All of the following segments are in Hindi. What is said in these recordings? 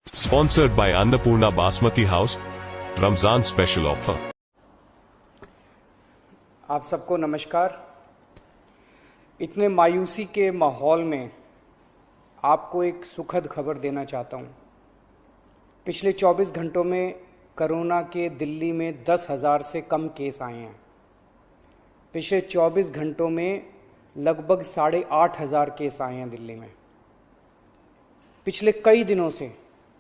Sponsored by Annapurna Basmati House, Ramzan special offer. आप सबको नमस्कार। इतने मायूसी के माहौल में आपको एक सुखद खबर देना चाहता हूँ। पिछले 24 घंटों में कोरोना के दिल्ली में 10,000 से कम केस आए हैं। पिछले 24 घंटों में लगभग 8,500 केस आए हैं दिल्ली में। पिछले कई दिनों से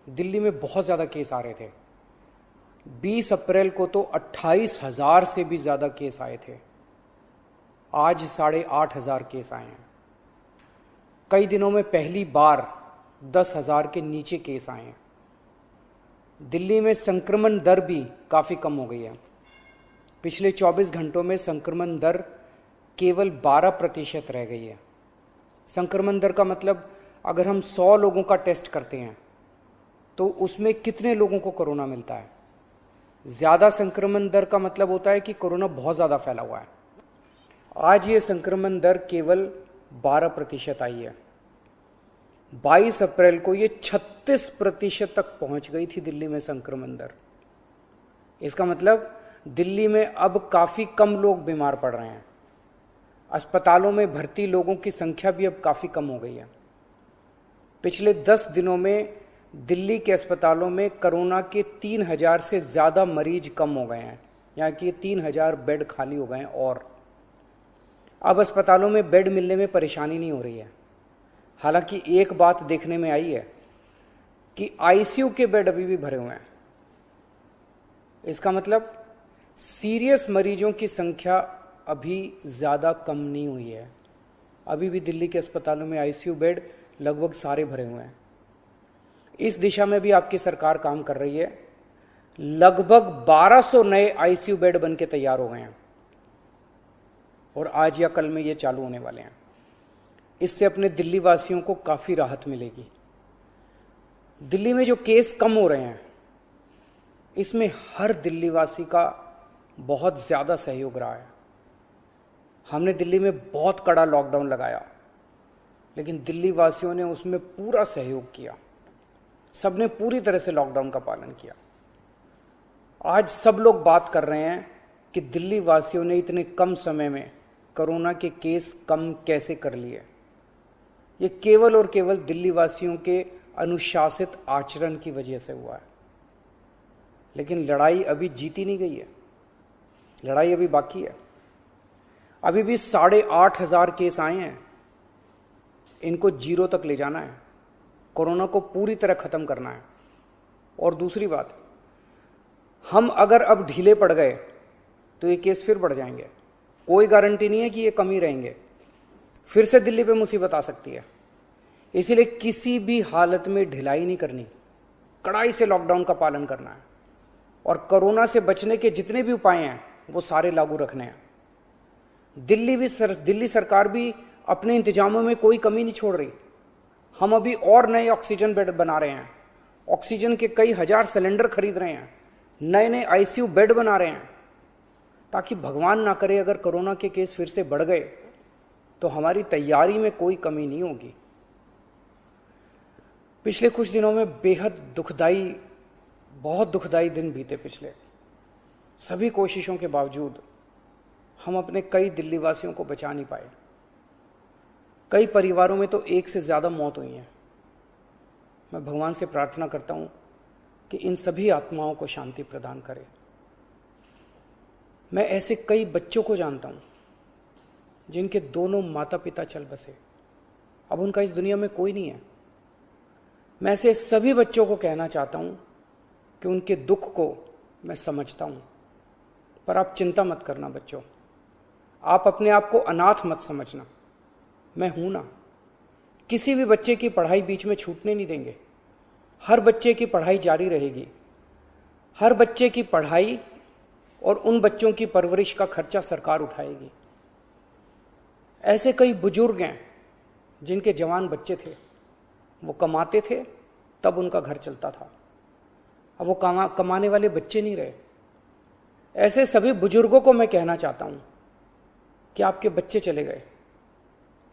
दिल्ली में बहुत ज़्यादा केस आ रहे थे। 20 अप्रैल को तो 28,000 से भी ज़्यादा केस आए थे। आज 8,500 केस आए हैं। कई दिनों में पहली बार 10,000 के नीचे केस आए हैं। दिल्ली में संक्रमण दर भी काफ़ी कम हो गई है। पिछले 24 घंटों में संक्रमण दर केवल 12% रह गई है। संक्रमण दर का मतलब अगर हम 100 लोगों का टेस्ट करते हैं तो उसमें कितने लोगों को कोरोना मिलता है। ज़्यादा संक्रमण दर का मतलब होता है कि कोरोना बहुत ज़्यादा फैला हुआ है। आज ये संक्रमण दर केवल 12% आई है। 22 अप्रैल को ये 36% तक पहुंच गई थी दिल्ली में संक्रमण दर। इसका मतलब दिल्ली में अब काफ़ी कम लोग बीमार पड़ रहे हैं। अस्पतालों में भर्ती लोगों की संख्या भी अब काफ़ी कम हो गई है। पिछले 10 दिनों में दिल्ली के अस्पतालों में कोरोना के 3,000 से ज़्यादा मरीज कम हो गए हैं। यहाँ की 3,000 बेड खाली हो गए हैं और अब अस्पतालों में बेड मिलने में परेशानी नहीं हो रही है। हालांकि एक बात देखने में आई है कि आईसीयू के बेड अभी भी भरे हुए हैं। इसका मतलब सीरियस मरीजों की संख्या अभी ज़्यादा कम नहीं हुई है। अभी भी दिल्ली के अस्पतालों में आईसीयू बेड लगभग सारे भरे हुए हैं। इस दिशा में भी आपकी सरकार काम कर रही है। लगभग 1200 नए आईसीयू बेड बन के तैयार हो गए हैं और आज या कल में ये चालू होने वाले हैं। इससे अपने दिल्ली वासियों को काफ़ी राहत मिलेगी। दिल्ली में जो केस कम हो रहे हैं इसमें हर दिल्ली वासी का बहुत ज़्यादा सहयोग रहा है। हमने दिल्ली में बहुत कड़ा लॉकडाउन लगाया लेकिन दिल्ली वासियों ने उसमें पूरा सहयोग किया। सबने पूरी तरह से लॉकडाउन का पालन किया। आज सब लोग बात कर रहे हैं कि दिल्ली वासियों ने इतने कम समय में कोरोना के केस कम कैसे कर लिए। ये केवल और केवल दिल्ली वासियों के अनुशासित आचरण की वजह से हुआ है। लेकिन लड़ाई अभी जीती नहीं गई है। लड़ाई अभी बाकी है। अभी भी 8,500 केस आए हैं। इनको 0 तक ले जाना है। कोरोना को पूरी तरह खत्म करना है। और दूसरी बात, हम अगर अब ढीले पड़ गए तो ये केस फिर बढ़ जाएंगे। कोई गारंटी नहीं है कि ये कम ही रहेंगे। फिर से दिल्ली पे मुसीबत आ सकती है। इसीलिए किसी भी हालत में ढिलाई नहीं करनी। कड़ाई से लॉकडाउन का पालन करना है और कोरोना से बचने के जितने भी उपाय हैं वो सारे लागू रखने हैं। दिल्ली सरकार भी अपने इंतजामों में कोई कमी नहीं छोड़ रही। हम अभी और नए ऑक्सीजन बेड बना रहे हैं। ऑक्सीजन के कई हजार सिलेंडर खरीद रहे हैं। नए नए आईसीयू बेड बना रहे हैं ताकि भगवान ना करे अगर कोरोना के केस फिर से बढ़ गए तो हमारी तैयारी में कोई कमी नहीं होगी। पिछले कुछ दिनों में बेहद दुखदाई, बहुत दुखदाई दिन बीते। पिछले सभी कोशिशों के बावजूद हम अपने कई दिल्ली वासियों को बचा नहीं पाए। कई परिवारों में तो 1 से ज़्यादा मौत हुई हैं। मैं भगवान से प्रार्थना करता हूँ कि इन सभी आत्माओं को शांति प्रदान करे। मैं ऐसे कई बच्चों को जानता हूँ जिनके दोनों माता पिता चल बसे। अब उनका इस दुनिया में कोई नहीं है। मैं ऐसे सभी बच्चों को कहना चाहता हूँ कि उनके दुख को मैं समझता हूँ, पर आप चिंता मत करना बच्चों। आप अपने आप को अनाथ मत समझना। मैं हूं ना। किसी भी बच्चे की पढ़ाई बीच में छूटने नहीं देंगे। हर बच्चे की पढ़ाई जारी रहेगी। हर बच्चे की पढ़ाई और उन बच्चों की परवरिश का खर्चा सरकार उठाएगी। ऐसे कई बुजुर्ग हैं जिनके जवान बच्चे थे, वो कमाते थे तब उनका घर चलता था। अब वो कमाने वाले बच्चे नहीं रहे। ऐसे सभी बुजुर्गों को मैं कहना चाहता हूं कि आपके बच्चे चले गए।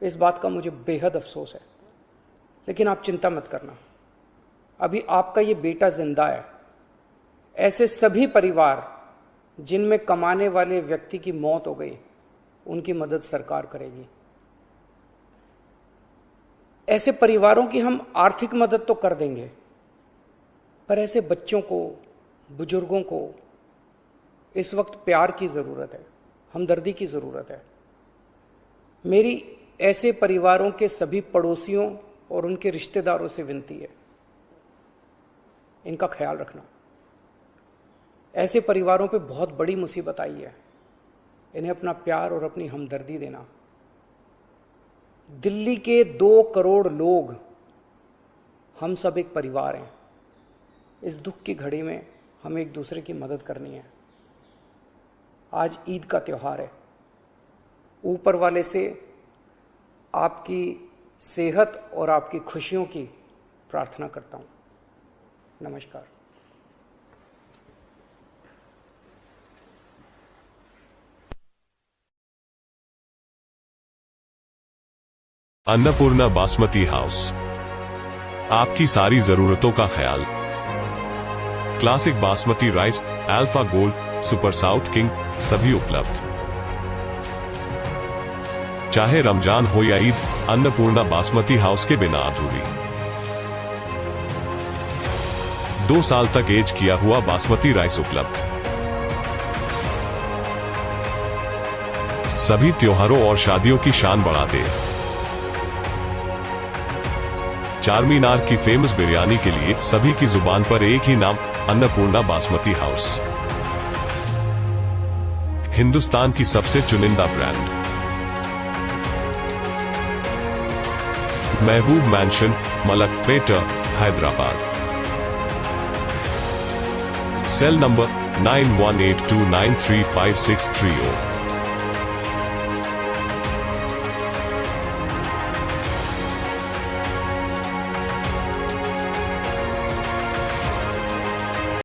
इस बात का मुझे बेहद अफसोस है, लेकिन आप चिंता मत करना। अभी आपका ये बेटा जिंदा है, ऐसे सभी परिवार जिनमें कमाने वाले व्यक्ति की मौत हो गई, उनकी मदद सरकार करेगी। ऐसे परिवारों की हम आर्थिक मदद तो कर देंगे, पर ऐसे बच्चों को, बुजुर्गों को इस वक्त प्यार की ज़रूरत है, हमदर्दी की ज़रूरत है। मेरी ऐसे परिवारों के सभी पड़ोसियों और उनके रिश्तेदारों से विनती है, इनका ख्याल रखना। ऐसे परिवारों पे बहुत बड़ी मुसीबत आई है, इन्हें अपना प्यार और अपनी हमदर्दी देना। दिल्ली के 2 करोड़ लोग, हम सब एक परिवार हैं। इस दुख की घड़ी में हमें एक दूसरे की मदद करनी है। आज ईद का त्यौहार है। ऊपर वाले से आपकी सेहत और आपकी खुशियों की प्रार्थना करता हूँ। नमस्कार। अन्नपूर्णा बासमती हाउस, आपकी सारी जरूरतों का ख्याल। Classic basmati rice, alpha gold, super south king सभी उपलब्ध। चाहे रमजान हो या ईद, अन्नपूर्णा बासमती हाउस के बिना अधूरी। 2 साल तक एज किया हुआ बासमती राइस उपलब्ध। सभी त्योहारों और शादियों की शान बढ़ा दे। चारमीनार की फेमस बिरयानी के लिए सभी की जुबान पर एक ही नाम, अन्नपूर्णा बासमती हाउस। हिंदुस्तान की सबसे चुनिंदा brand. Mehboob mansion, Malakpet, Hyderabad. Cell number 9182935630।